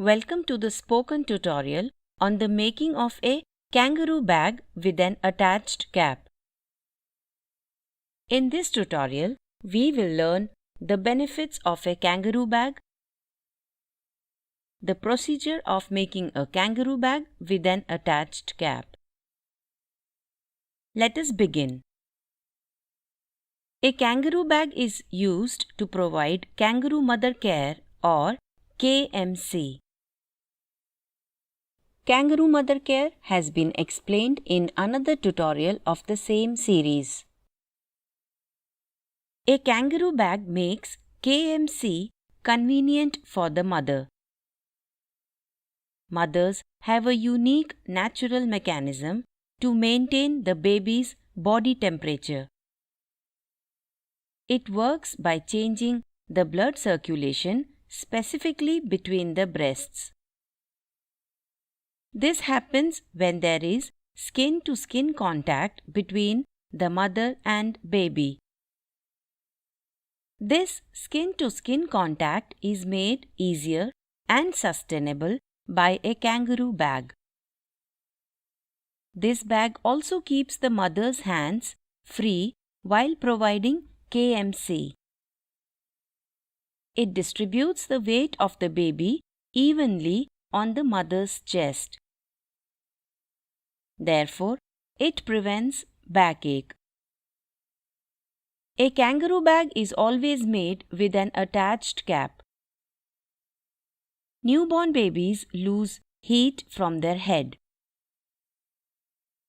Welcome to the spoken tutorial on the making of a kangaroo bag with an attached cap. In this tutorial, we will learn the benefits of a kangaroo bag, the procedure of making a kangaroo bag with an attached cap. Let us begin. A kangaroo bag is used to provide kangaroo mother care or KMC. Kangaroo mother care has been explained in another tutorial of the same series. A kangaroo bag makes KMC convenient for the mother. Mothers have a unique natural mechanism to maintain the baby's body temperature. It works by changing the blood circulation specifically between the breasts. This happens when there is skin-to-skin contact between the mother and baby. This skin-to-skin contact is made easier and sustainable by a kangaroo bag. This bag also keeps the mother's hands free while providing KMC. It distributes the weight of the baby evenly on the mother's chest. Therefore, it prevents backache. A kangaroo bag is always made with an attached cap. Newborn babies lose heat from their head.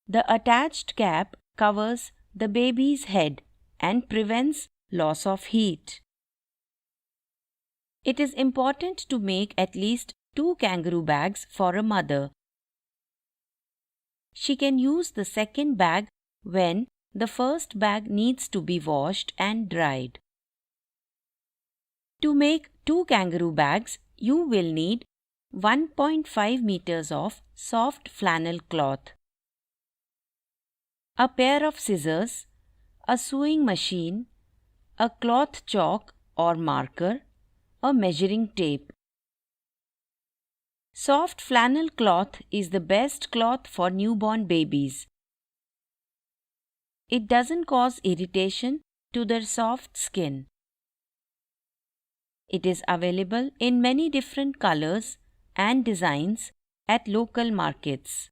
The attached cap covers the baby's head and prevents loss of heat. It is important to make at least 2 kangaroo bags for a mother. She can use the second bag when the first bag needs to be washed and dried. To make 2 kangaroo bags, you will need 1.5 meters of soft flannel cloth, a pair of scissors, a sewing machine, a cloth chalk or marker, a measuring tape. Soft flannel cloth is the best cloth for newborn babies. It doesn't cause irritation to their soft skin. It is available in many different colors and designs at local markets.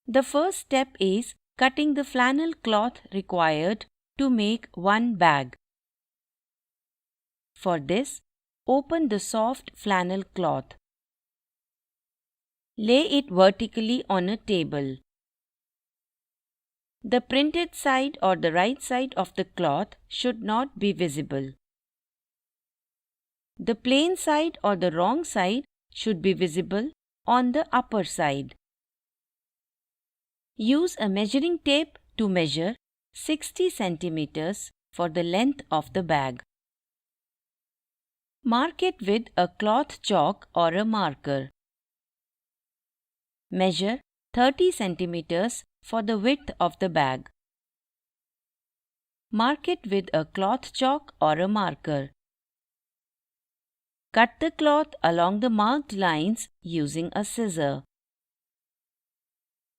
The first step is cutting the flannel cloth required to make one bag. For this, open the soft flannel cloth. Lay it vertically on a table. The printed side or the right side of the cloth should not be visible. The plain side or the wrong side should be visible on the upper side. Use a measuring tape to measure 60 centimeters for the length of the bag. Mark it with a cloth chalk or a marker. Measure 30 centimeters for the width of the bag. Mark it with a cloth chalk or a marker. Cut the cloth along the marked lines using a scissor.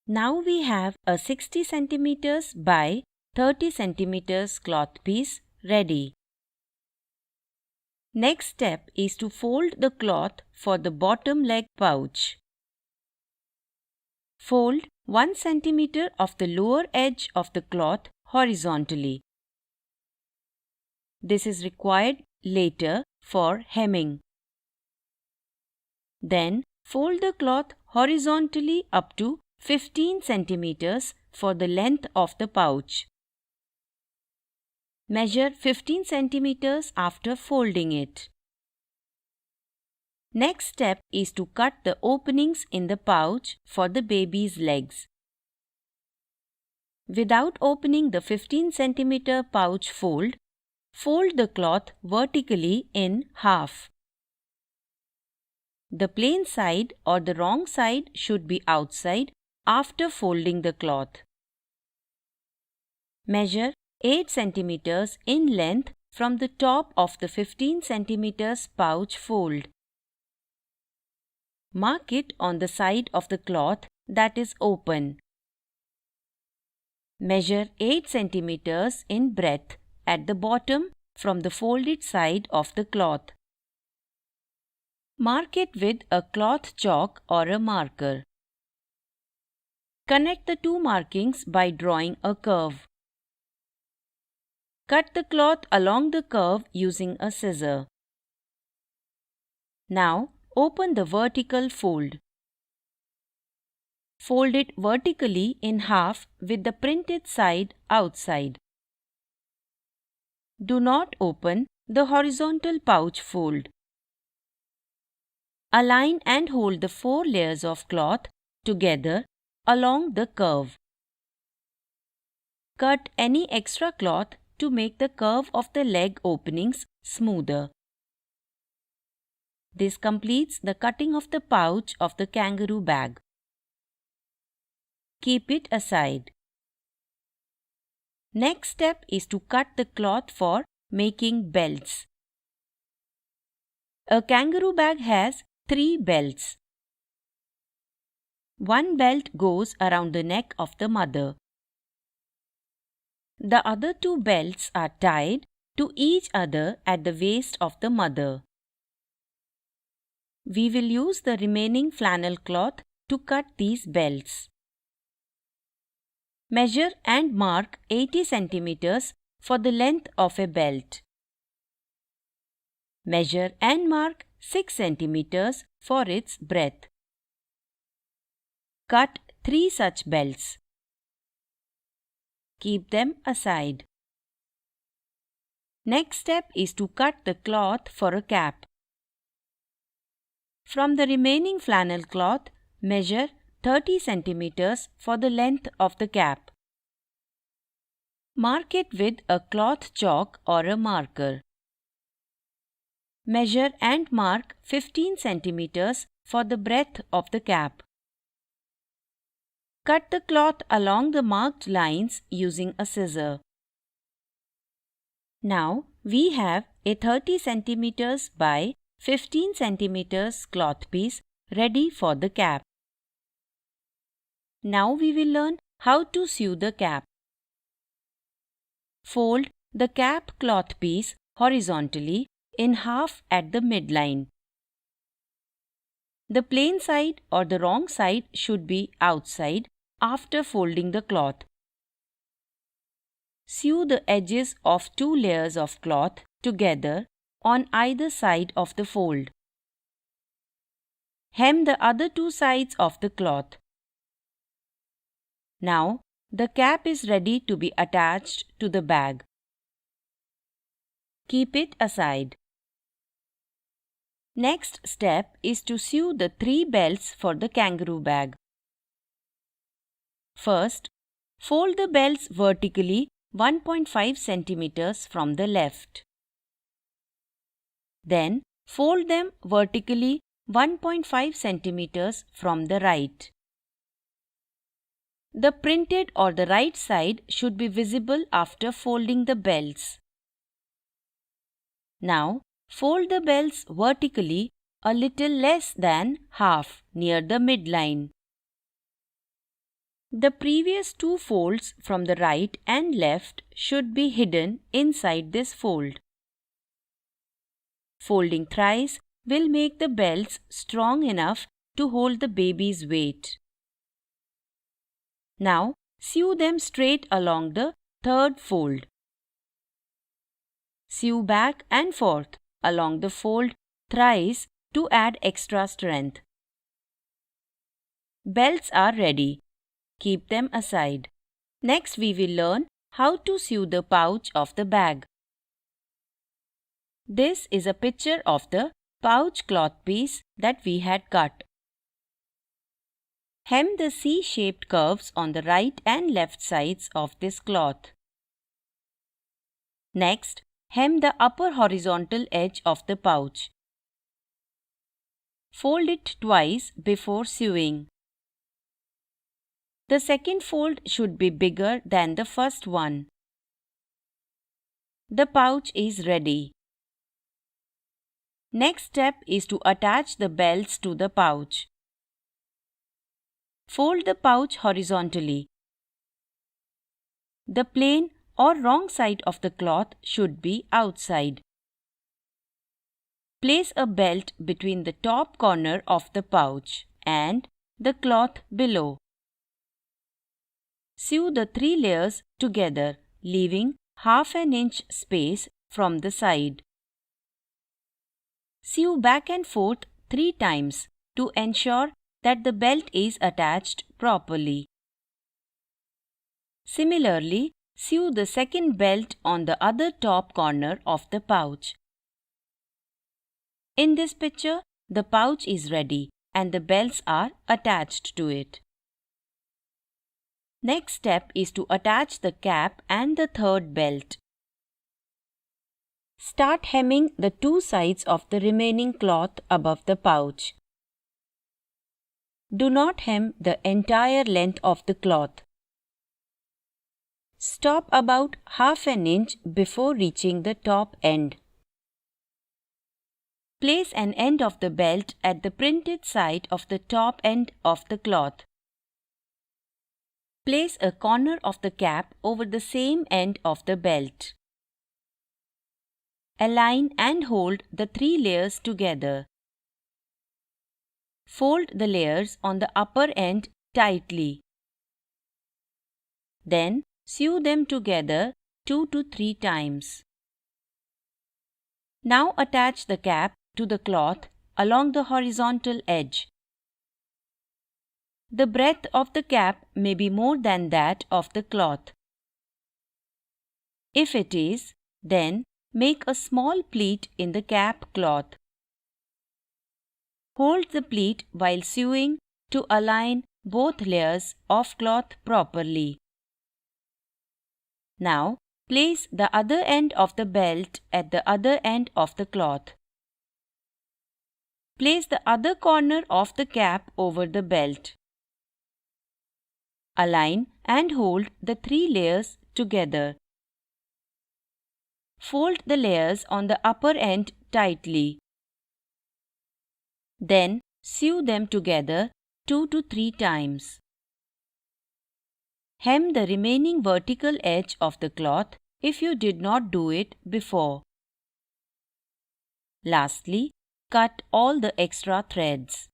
Now we have a 60 centimeters by 30 centimeters cloth piece ready. Next step is to fold the cloth for the bottom leg pouch. Fold 1 centimeter of the lower edge of the cloth horizontally. This is required later for hemming. Then fold the cloth horizontally up to 15 centimeters for the length of the pouch. Measure 15 centimeters after folding it. Next step is to cut the openings in the pouch for the baby's legs. Without opening the 15 centimeter pouch fold, fold the cloth vertically in half. The plain side or the wrong side should be outside after folding the cloth. Measure 8 centimeters in length from the top of the 15 centimeters pouch fold. Mark it on the side of the cloth that is open. Measure 8 centimeters in breadth at the bottom from the folded side of the cloth. Mark it with a cloth chalk or a marker. Connect the two markings by drawing a curve. Cut the cloth along the curve using a scissor. Now, open the vertical fold. Fold it vertically in half with the printed side outside. Do not open the horizontal pouch fold. Align and hold the 4 layers of cloth together along the curve. Cut any extra cloth to make the curve of the leg openings smoother. This completes the cutting of the pouch of the kangaroo bag. Keep it aside. Next step is to cut the cloth for making belts. A kangaroo bag has 3 belts. One belt goes around the neck of the mother. The other 2 belts are tied to each other at the waist of the mother. We will use the remaining flannel cloth to cut these belts. Measure and mark 80 centimeters for the length of a belt. Measure and mark 6 centimeters for its breadth. Cut 3 such belts. Keep them aside. Next step is to cut the cloth for a cap. From the remaining flannel cloth, measure 30 centimeters for the length of the cap. Mark it with a cloth chalk or a marker. Measure and mark 15 centimeters for the breadth of the cap. Cut the cloth along the marked lines using a scissor. Now we have a 30 centimeters by 15 centimeters cloth piece ready for the cap. Now we will learn how to sew the cap. Fold the cap cloth piece horizontally in half at the midline. The plain side or the wrong side should be outside after folding the cloth. Sew the edges of 2 layers of cloth together on either side of the fold. Hem the other 2 sides of the cloth. Now, the cap is ready to be attached to the bag. Keep it aside. Next step is to sew the 3 belts for the kangaroo bag. First, fold the belts vertically 1.5 centimeters from the left. Then, fold them vertically 1.5 centimeters from the right. The printed or the right side should be visible after folding the belts. Now, fold the belts vertically a little less than half near the midline. The previous 2 folds from the right and left should be hidden inside this fold. Folding thrice will make the belts strong enough to hold the baby's weight. Now, sew them straight along the 3rd fold. Sew back and forth along the fold thrice to add extra strength. Belts are ready. Keep them aside. Next, we will learn how to sew the pouch of the bag. This is a picture of the pouch cloth piece that we had cut. Hem the C-shaped curves on the right and left sides of this cloth. Next, hem the upper horizontal edge of the pouch. Fold it twice before sewing. The second fold should be bigger than the first one. The pouch is ready. Next step is to attach the belts to the pouch. Fold the pouch horizontally. The plain or wrong side of the cloth should be outside. Place a belt between the top corner of the pouch and the cloth below. Sew the 3 layers together, leaving half an inch space from the side. Sew back and forth 3 times to ensure that the belt is attached properly. Similarly, sew the second belt on the other top corner of the pouch. In this picture, the pouch is ready and the belts are attached to it. Next step is to attach the cap and the third belt. Start hemming the 2 sides of the remaining cloth above the pouch. Do not hem the entire length of the cloth. Stop about half an inch before reaching the top end. Place an end of the belt at the printed side of the top end of the cloth. Place a corner of the cap over the same end of the belt. Align and hold the 3 layers together. Fold the layers on the upper end tightly. Then sew them together 2 to 3 times. Now attach the cap to the cloth along the horizontal edge. The breadth of the cap may be more than that of the cloth. If it is, then make a small pleat in the cap cloth. Hold the pleat while sewing to align both layers of cloth properly. Now, place the other end of the belt at the other end of the cloth. Place the other corner of the cap over the belt. Align and hold the 3 layers together. Fold the layers on the upper end tightly. Then sew them together 2 to 3 times. Hem the remaining vertical edge of the cloth if you did not do it before. Lastly, cut all the extra threads.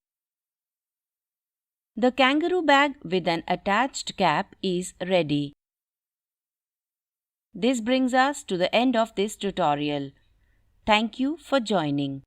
The kangaroo bag with an attached cap is ready. This brings us to the end of this tutorial. Thank you for joining.